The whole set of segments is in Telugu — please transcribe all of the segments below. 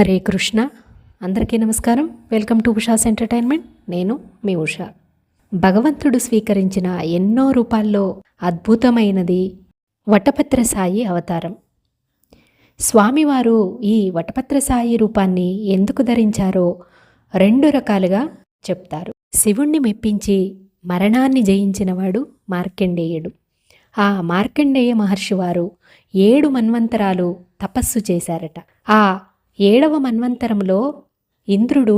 హరే కృష్ణ. అందరికీ నమస్కారం. Welcome to Usha's entertainment. నేను మీ ఉషా. భగవంతుడు స్వీకరించిన ఎన్నో రూపాల్లో అద్భుతమైనది వటపత్ర సాయి అవతారం. స్వామివారు ఈ వటపత్ర సాయి రూపాన్ని ఎందుకు ధరించారో రెండు రకాలుగా చెప్తారు. శివుణ్ణి మెప్పించి మరణాన్ని జయించినవాడు మార్కండేయుడు. ఆ మార్కండేయ మహర్షి వారు 7 మన్వంతరాలు తపస్సు చేశారట. ఆ 7వ మన్వంతరంలో ఇంద్రుడు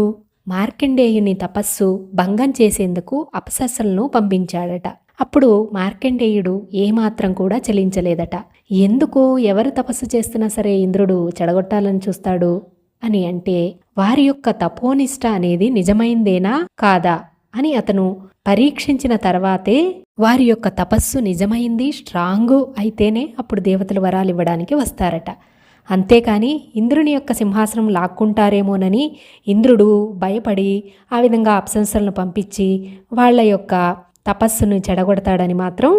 మార్కండేయుని తపస్సు భంగం చేసేందుకు అప్సరసలను పంపించాడట. అప్పుడు మార్కండేయుడు ఏమాత్రం కూడా చలించలేదట. ఎందుకు ఎవరు తపస్సు చేస్తున్నా సరే ఇంద్రుడు చెడగొట్టాలని చూస్తాడు అని అంటే, వారి యొక్క తపోనిష్ట అనేది నిజమైందేనా కాదా అని అతను పరీక్షించిన తర్వాతే వారి యొక్క తపస్సు నిజమైంది, స్ట్రాంగు అయితేనే అప్పుడు దేవతలు వరాలు ఇవ్వడానికి వస్తారట. అంతేకాని ఇంద్రుని యొక్క సింహాసనం లాక్కుంటారేమోనని ఇంద్రుడు భయపడి ఆ విధంగా అప్సరసలను పంపించి వాళ్ళ యొక్క తపస్సును చెడగొడతాడని మాత్రం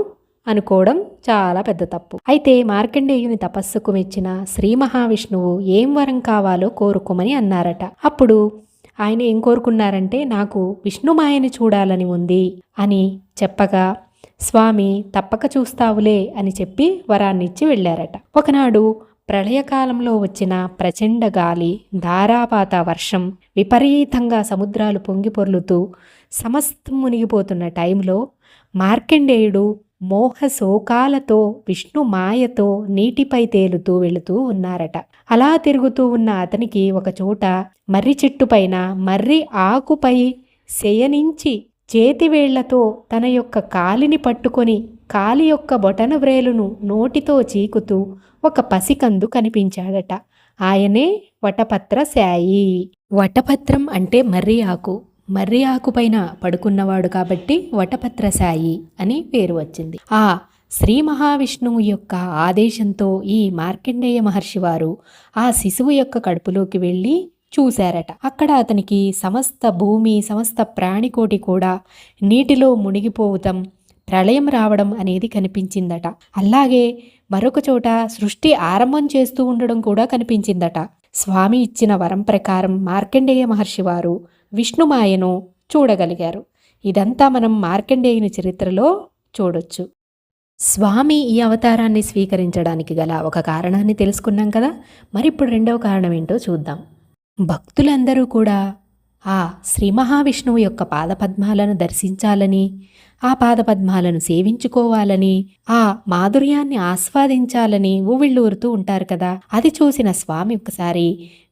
అనుకోవడం చాలా పెద్ద తప్పు. అయితే మార్కండేయుని తపస్సుకు మెచ్చిన శ్రీ మహావిష్ణువు ఏం వరం కావాలో కోరుకోమని అన్నారట. అప్పుడు ఆయన ఏం కోరుకున్నారంటే, నాకు విష్ణుమాయని చూడాలని ఉంది అని చెప్పగా, స్వామి తప్పక చూస్తావులే అని చెప్పి వరాన్నిచ్చి వెళ్ళారట. ఒకనాడు ప్రళయకాలంలో వచ్చిన ప్రచండ గాలి, ధారాపాత వర్షం, విపరీతంగా సముద్రాలు పొంగి పొర్లుతూ సమస్తం మునిగిపోతున్న టైంలో మార్కండేయుడు మోహ శోకాలతో విష్ణు మాయతో నీటిపై తేలుతూ వెళుతూ ఉన్నారట. అలా తిరుగుతూ ఉన్న అతనికి ఒకచోట మర్రి చెట్టు పైన మర్రి ఆకుపై శయనించి చేతివేళ్లతో తన యొక్క కాలిని పట్టుకొని కాలి యొక్క బొటన వ్రేలును నోటితో చీకుతూ ఒక పసికందు కనిపించాడట. ఆయనే వటపత్ర సాయి. వటపత్రం అంటే మర్రి ఆకు. మర్రి ఆకు పైన పడుకున్నవాడు కాబట్టి వటపత్ర సాయి అని పేరు వచ్చింది. ఆ శ్రీ మహావిష్ణువు యొక్క ఆదేశంతో ఈ మార్కండేయ మహర్షి వారు ఆ శిశువు యొక్క కడుపులోకి వెళ్ళి చూశారట. అక్కడ అతనికి సమస్త భూమి, సమస్త ప్రాణికోటి కూడా నీటిలో మునిగిపోవటం, ప్రళయం రావడం అనేది కనిపించిందట. అలాగే మరొక చోట సృష్టి ఆరంభం చేస్తూ ఉండడం కూడా కనిపించిందట. స్వామి ఇచ్చిన వరం ప్రకారం మార్కండేయ మహర్షి వారు విష్ణుమాయను చూడగలిగారు. ఇదంతా మనం మార్కండేయుని చరిత్రలో చూడొచ్చు. స్వామి ఈ అవతారాన్ని స్వీకరించడానికి గల ఒక కారణాన్ని తెలుసుకున్నాం కదా. మరి ఇప్పుడు రెండవ కారణం ఏంటో చూద్దాం. భక్తులందరూ కూడా ఆ శ్రీ మహావిష్ణువు యొక్క పాదపద్మాలను దర్శించాలని, ఆ పాదపద్మాలను సేవించుకోవాలని, ఆ మాధుర్యాన్ని ఆస్వాదించాలని ఉవ్విళ్ళూరుతూ ఉంటారు కదా. అది చూసిన స్వామి ఒకసారి,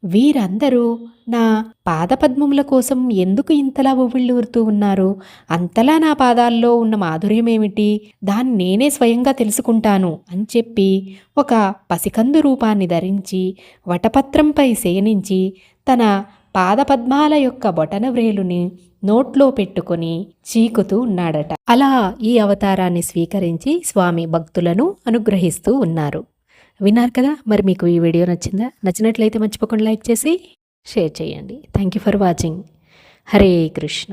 వీరందరూ నా పాదపద్మముల కోసం ఎందుకు ఇంతలా ఉవ్విళ్ళూరుతూ ఉన్నారు? అంతలా నా పాదాల్లో ఉన్న మాధుర్యం ఏమిటి? దాన్ని నేనే స్వయంగా తెలుసుకుంటాను అని చెప్పి ఒక పసికందు రూపాన్ని ధరించి వటపత్రంపై శయనించి తన పాదపద్మాల యొక్క బొటన వ్రేలుని నోట్లో పెట్టుకొని చీకుతూ ఉన్నాడట. అలా ఈ అవతారాన్ని స్వీకరించి స్వామి భక్తులను అనుగ్రహిస్తూ ఉన్నారు. విన్నారు కదా. మరి మీకు ఈ వీడియో నచ్చిందా? నచ్చినట్లయితే మర్చిపోకుండా లైక్ చేసి షేర్ చేయండి. Thank you for watching. Hare Krishna.